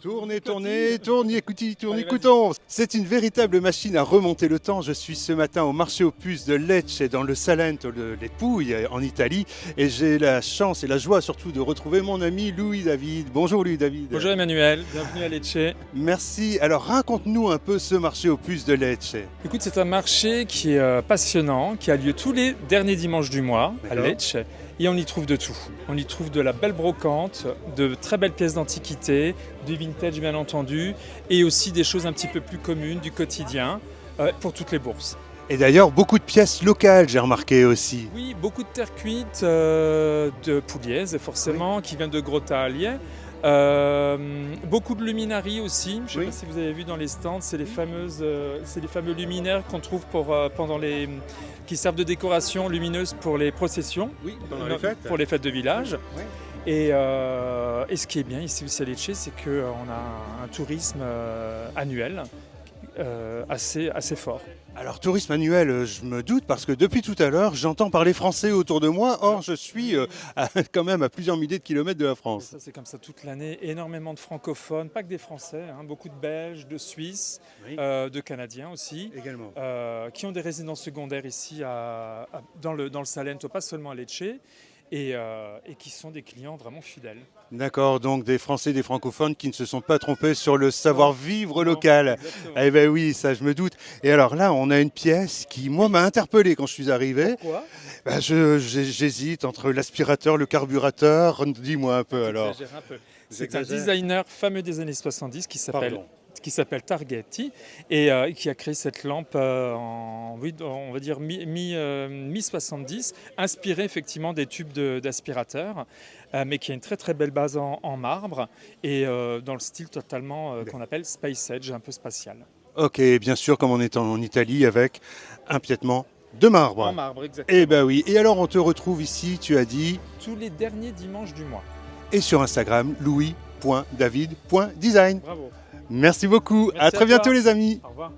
Tournez, tournez, tournez, écoutez, tournez, écoutons. C'est une véritable machine à remonter le temps. Je suis ce matin au marché aux puces de Lecce, dans le Salento, les Pouilles, en Italie. Et j'ai la chance et la joie surtout de retrouver mon ami Louis David. Bonjour Louis David. Bonjour Emmanuel, bienvenue à Lecce. Merci. Alors raconte-nous un peu ce marché aux puces de Lecce. Écoute, c'est un marché qui est passionnant, qui a lieu tous les derniers dimanches du mois à Lecce. Et on y trouve de tout. On y trouve de la belle brocante, de très belles pièces d'antiquité, du vintage bien entendu, et aussi des choses un petit peu plus communes, du quotidien, pour toutes les bourses. Et d'ailleurs, beaucoup de pièces locales, j'ai remarqué aussi. Oui, beaucoup de terre cuite de Pugliese, forcément, qui vient de Grotta Alie. Beaucoup de luminaries aussi. Je ne sais pas si vous avez vu dans les stands, c'est les fameux luminaires qu'on trouve qui servent de décoration lumineuse pour les processions, pour les fêtes de village. Oui. Et ce qui est bien ici aussi à Lecce, c'est qu'on a un tourisme annuel assez fort. Alors tourisme annuel, je me doute parce que depuis tout à l'heure, j'entends parler français autour de moi. Or, je suis quand même à plusieurs milliers de kilomètres de la France. Ça, c'est comme ça toute l'année. Énormément de francophones, pas que des Français, beaucoup de Belges, de Suisses, de Canadiens aussi, Également. qui ont des résidences secondaires ici dans le Salento, pas seulement à Lecce. Et qui sont des clients vraiment fidèles. D'accord, donc des Français, des francophones qui ne se sont pas trompés sur le savoir-vivre local. Exactement. Eh bien oui, ça je me doute. Et alors là, on a une pièce qui, moi, m'a interpellé quand je suis arrivé. Pourquoi ? J'hésite entre l'aspirateur, le carburateur. Dis-moi un peu alors. J'exagère un peu. C'est un designer fameux des années 70 qui s'appelle Targetti et qui a créé cette lampe on va dire mi-70, inspirée effectivement des tubes d'aspirateur, mais qui a une très très belle base en marbre et dans le style totalement qu'on appelle Space Age, un peu spatial. Ok, bien sûr, comme on est en Italie avec un piétement de marbre. En marbre, exactement. Eh ben oui. Et alors on te retrouve ici, tu as dit, Tous les derniers dimanches du mois. et sur Instagram, louis.david.design. Bravo. Merci beaucoup. Merci à très à bientôt toi. les amis. Au revoir.